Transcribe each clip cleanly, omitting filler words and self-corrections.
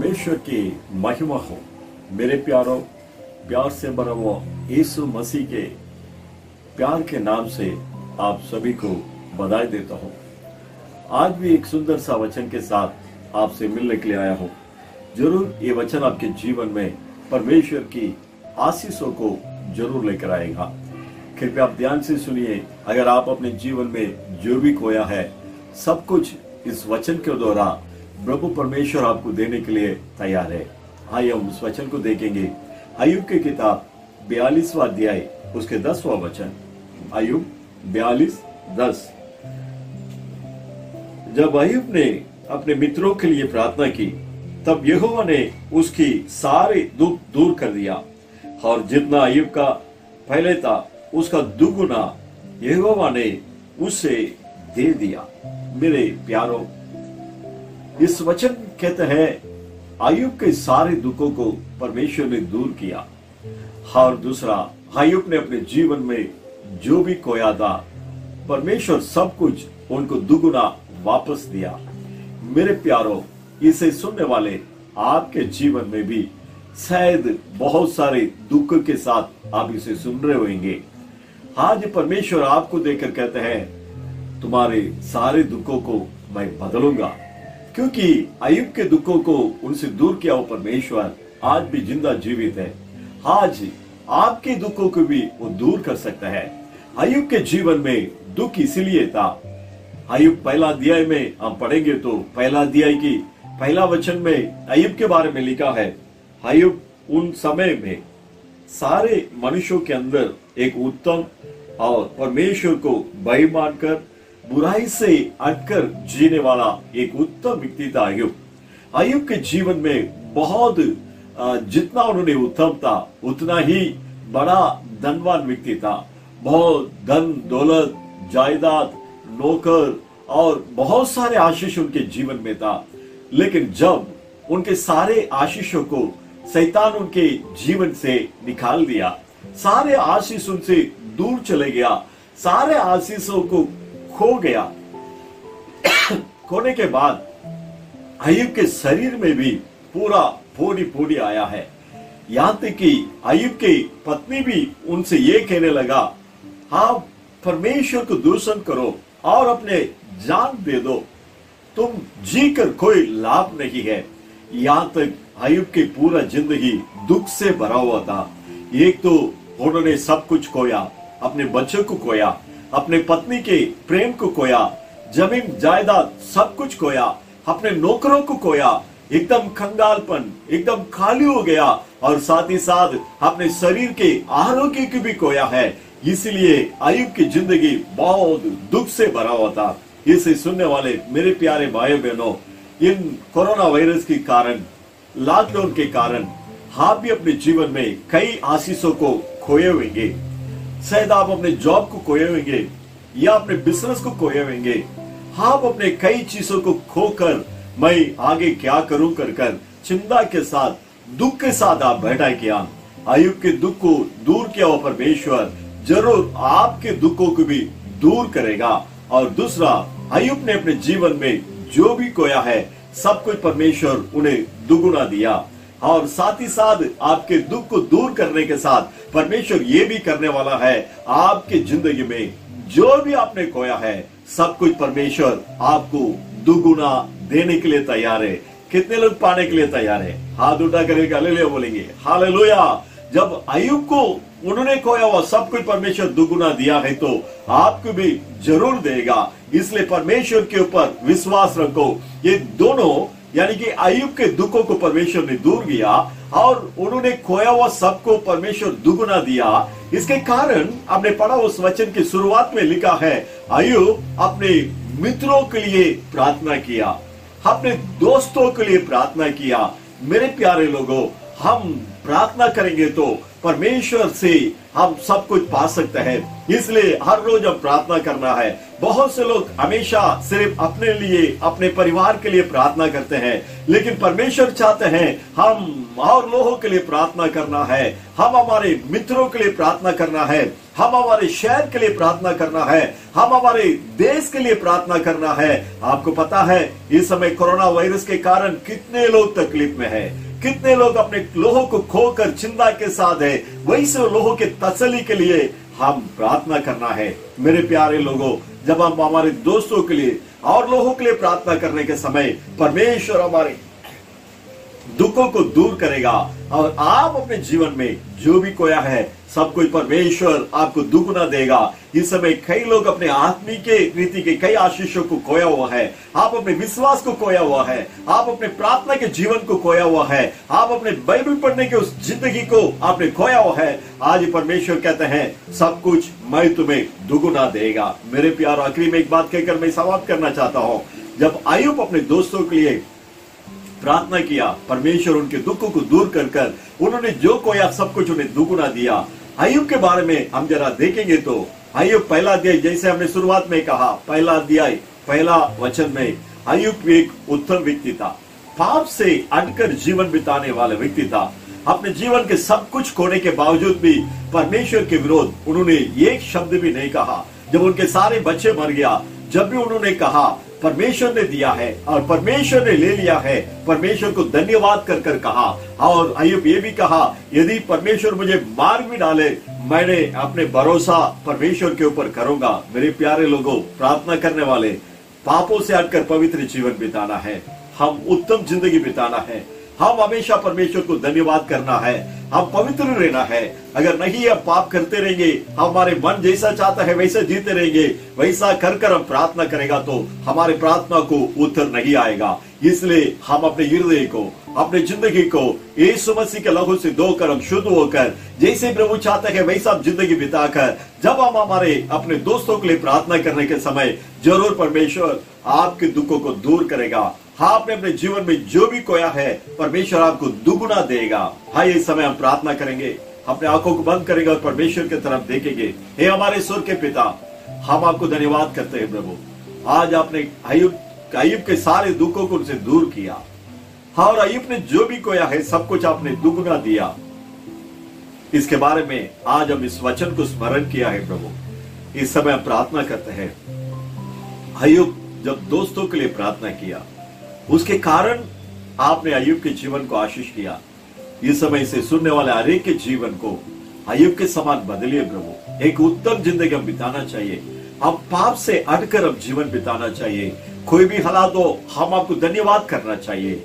परमेश्वर की महिमा हो। मेरे प्यारों, प्यार से भरा हुआ यीशु मसीह के प्यार के नाम से आप सभी को बधाई देता हूँ। आज भी एक सुंदर सा वचन के साथ आपसे मिलने के लिए आया हूँ। जरूर ये वचन आपके जीवन में परमेश्वर की आशीषों को जरूर लेकर आएगा। कृपया आप ध्यान से सुनिए। अगर आप अपने जीवन में जो भी खोया है, सब कुछ इस वचन के द्वारा प्रभु परमेश्वर आपको देने के लिए तैयार है। आइए हम उस वचन को देखेंगे। अय्यूब की किताब 42वां अध्याय उसके 10वां वचन। अय्यूब 42:10। जब अय्यूब ने अपने मित्रों के लिए प्रार्थना की, तब यहोवा ने उसकी सारे दुख दूर कर दिया और जितना अय्यूब का पहले था उसका दुगुना यहोवा ने उसे दे दिया। मेरे प्यारों, इस वचन कहते हैं अय्यूब के सारे दुखों को परमेश्वर ने दूर किया। और दूसरा, अय्यूब ने अपने जीवन में जो भी खोया था, परमेश्वर सब कुछ उनको दुगुना वापस दिया। मेरे प्यारों, इसे सुनने वाले आपके जीवन में भी शायद बहुत सारे दुख के साथ आप इसे सुन रहे होंगे। आज परमेश्वर आपको देखकर कहते हैं, तुम्हारे सारे दुखों को मैं बदलूंगा। क्योंकि अय्यूब के दुखों को उनसे दूर किया वो परमेश्वर आज भी जिंदा जीवित है। आज आपके दुखों को भी वो दूर कर सकता है। अय्यूब के जीवन में दुख इसलिए था। अय्यूब पहला अध्याय में हम पढ़ेंगे तो पहला अध्याय की पहला वचन में अय्यूब के बारे में लिखा है, अय्यूब उन समय में सारे मनुष्यों के अंदर एक उत्तम और परमेश्वर को भय मानकर बुराई से हटकर जीने वाला एक उत्तम व्यक्ति था अय्यूब। अय्यूब के जीवन में बहुत जितना उन्होंने उत्तम था उतना ही बड़ा धनवान व्यक्ति था। बहुत धन दौलत, जायदाद, नौकर और बहुत सारे आशीष उनके जीवन में था। लेकिन जब उनके सारे आशीषों को शैतान उनके जीवन से निकाल दिया, सारे आशीष उनसे दूर चले गया, सारे आशीषों को खो गया। खोने के बाद अय्यूब के शरीर में भी पूरा फोड़ी फोड़ी आया है। यहाँ तक कि अय्यूब की पत्नी भी उनसे ये कहने लगा, हाँ, परमेश्वर को दूषण करो और अपने जान दे दो, तुम जी कर कोई लाभ नहीं है। यहाँ तक अय्यूब की पूरा जिंदगी दुख से भरा हुआ था। एक तो उन्होंने सब कुछ खोया, अपने बच्चों को खोया, अपने पत्नी के प्रेम को खोया, जमीन जायदाद सब कुछ खोया, अपने नौकरों को खोया, एकदम कंगालपन, एकदम खाली हो गया और साथ ही साथ अपने शरीर के आरोग्य को भी खोया है। इसलिए अय्यूब की जिंदगी बहुत दुख से भरा हुआ था। इसे सुनने वाले मेरे प्यारे भाई बहनों, इन कोरोना वायरस के कारण, लॉकडाउन के कारण आप भी अपने जीवन में कई आशीषों को खोए होंगे। शायद आप अपने जॉब को खोए होंगे या अपने बिजनेस को खोए होंगे। आप अपने कई चीजों को खोकर मैं आगे क्या करूं कर चिंता के साथ, दुख के साथ आप बैठा किया। अय्यूब के दुख को दूर किया हुआ परमेश्वर जरूर आपके दुखों को भी दूर करेगा। और दूसरा, अय्यूब ने अपने जीवन में जो भी खोया है सब कुछ परमेश्वर उन्हें दुगुना दिया। और साथ ही साथ आपके दुख को दूर करने के साथ परमेश्वर ये भी करने वाला है, आपके जिंदगी में जो भी आपने खोया है सब कुछ परमेश्वर आपको दुगुना देने के लिए तैयार है। कितने लोग पाने के लिए तैयार है? हाथ उठा करके हालेलुया बोलेंगे। हालेलुया। जब अय्यूब को उन्होंने खोया हुआ सब कुछ परमेश्वर दुगुना दिया है तो आपको भी जरूर देगा। इसलिए परमेश्वर के ऊपर विश्वास रखो। ये दोनों यानी कि अय्यूब के दुखों को परमेश्वर ने दूर किया और उन्होंने खोया हुआ सबको परमेश्वर दुगुना दिया। इसके कारण आपने पढ़ा उस वचन की शुरुआत में लिखा है, अय्यूब अपने मित्रों के लिए प्रार्थना किया, अपने दोस्तों के लिए प्रार्थना किया। मेरे प्यारे लोगों, हम प्रार्थना करेंगे तो परमेश्वर से हम सब कुछ पा सकते हैं। इसलिए हर रोज हम प्रार्थना करना है। बहुत से लोग हमेशा सिर्फ अपने लिए, अपने परिवार के लिए प्रार्थना करते हैं, लेकिन परमेश्वर चाहते हैं हम और लोगों के लिए प्रार्थना करना है, हम हमारे मित्रों के लिए प्रार्थना करना है, हम हमारे शहर के लिए प्रार्थना करना है, हम हमारे देश के लिए प्रार्थना करना है। आपको पता है इस समय कोरोना वायरस के कारण कितने लोग तकलीफ में है, कितने लोग अपने लोगों को खोकर चिंता के साथ है। वही से लोगों के तसल्ली के लिए हम प्रार्थना करना है। मेरे प्यारे लोगों, जब हम हमारे दोस्तों के लिए और लोगों के लिए प्रार्थना करने के समय परमेश्वर हमारे दुखों को दूर करेगा और आप अपने जीवन में जो भी खोया है सब कुछ परमेश्वर आपको दुगुना देगा। इस समय कई लोग अपने आत्मिक रीति के कई आशीषों को खोया हुआ है। आप अपने विश्वास को खोया हुआ है, आप अपने प्रार्थना के जीवन को खोया हुआ है, आप अपने बाइबल पढ़ने के उस जिंदगी को आपने खोया हुआ है। आज परमेश्वर कहते हैं सब कुछ मैं तुम्हें दुगुना देगा। मेरे प्यार, आखिरी में एक बात कहकर मैं समाप्त करना चाहता हूँ। जब अय्यूब अपने दोस्तों के लिए प्रार्थना किया, परमेश्वर उनके दुखों को दूर कर उन्होंने जो खोया सब कुछ उन्हें दुगुना दिया। अय्यूब के बारे में हम जरा देखेंगे तो अय्यूब पहला अध्याय, जैसे हमने शुरुआत में कहा, पहला अध्याय पहला वचन में अय्यूब एक उत्तम व्यक्ति था, पाप से अटकर जीवन बिताने वाला व्यक्ति था। अपने जीवन के सब कुछ खोने के बावजूद भी परमेश्वर के विरोध उन्होंने एक शब्द भी नहीं कहा। जब उनके सारे बच्चे मर गया, जब भी उन्होंने कहा परमेश्वर ने दिया है और परमेश्वर ने ले लिया है, परमेश्वर को धन्यवाद कर कहा। और अय्यूब ये भी कहा, यदि परमेश्वर मुझे मार भी डाले, मैंने अपने भरोसा परमेश्वर के ऊपर करूंगा। मेरे प्यारे लोगों, प्रार्थना करने वाले पापों से हटकर पवित्र जीवन बिताना है, हम उत्तम जिंदगी बिताना है, हम हमेशा परमेश्वर को धन्यवाद करना है, हम पवित्र रहना है। अगर नहीं हम पाप करते रहेंगे, हमारे मन जैसा चाहता है वैसा जीते रहेंगे, वैसा कर हम प्रार्थना करेगा तो हमारे प्रार्थना को उत्तर नहीं आएगा। इसलिए हम अपने हृदय को, अपने जिंदगी को यीशु मसीह के लहू से धोकर हम शुद्ध होकर जैसे प्रभु चाहते हैं वैसा जिंदगी बिताकर जब हम हमारे अपने दोस्तों के लिए प्रार्थना करने के समय जरूर परमेश्वर आपके दुखों को दूर करेगा। आपने अपने जीवन में जो भी खोया है परमेश्वर आपको दुगुना देगा। हाँ, इस समय हम प्रार्थना करेंगे, अपने आंखों को बंद करेंगे और परमेश्वर की तरफ देखेंगे। हे हमारे स्वर्ग के पिता, हम आपको धन्यवाद करते हैं प्रभु, आज आपने अय्यूब के सारे दुखों को उनसे दूर किया। हाँ, और अय्यूब ने जो भी खोया है सब कुछ आपने दुगुना दिया। इसके बारे में आज हम इस वचन को स्मरण किया है प्रभु। इस समय हम प्रार्थना करते हैं, अय्यूब जब दोस्तों के लिए प्रार्थना किया उसके कारण आपने अय्यूब के जीवन को आशीष किया। इस समय से सुनने वाले हर एक के जीवन को अय्यूब के समान बदलिए प्रभु। एक उत्तम जिंदगी हम बिताना चाहिए, हम पाप से हटकर हम जीवन बिताना चाहिए। कोई भी हालात हो हम आपको धन्यवाद करना चाहिए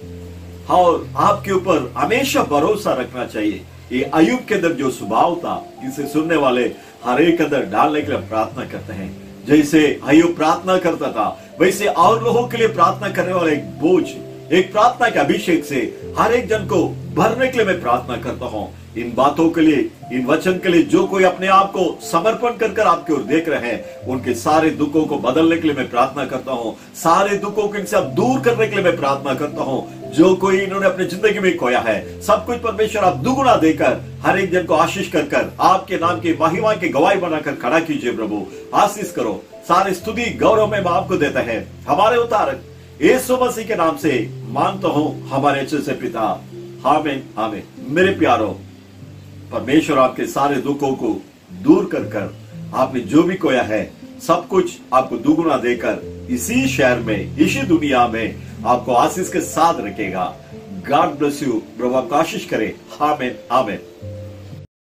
और आपके ऊपर हमेशा भरोसा रखना चाहिए। ये अय्यूब के अंदर जो स्वभाव था इसे सुनने वाले हर एक अंदर डालने के लिए प्रार्थना करते हैं। जैसे अय्यूब प्रार्थना करता था वैसे और लोगों के लिए प्रार्थना करने वाला एक बोझ, एक प्रार्थना के अभिषेक से हर एक जन को भरने के लिए मैं प्रार्थना करता हूँ। इन बातों के लिए, इन वचन के लिए जो कोई अपने आप को समर्पण कर आपकी ओर देख रहे हैं उनके सारे दुखों को बदलने के लिए मैं प्रार्थना करता हूँ। सारे दुखों को इनसे दूर करने के लिए मैं प्रार्थना करता हूँ। जो कोई इन्होंने अपनी जिंदगी में खोया है सब कुछ परमेश्वर आप दुगुना देकर हर एक जन को आशीष कर आपके नाम की महिमा की गवाही बनाकर खड़ा कीजिए प्रभु। आशीष करो, सारी स्तुति गौरव में आपको देता है हमारे उतारक यीशु मसीह के नाम से मानता हूँ हमारे अच्छे से पिता, आमीन आमीन। मेरे प्यारो, परमेश्वर आपके सारे दुखों को दूर कर आपने जो भी खोया है सब कुछ आपको दुगुना देकर इसी शहर में, इसी दुनिया में आपको आशीष के साथ रखेगा। गॉड ब्लेस यू, प्रभु आपको आशीष करे। आमीन आमीन।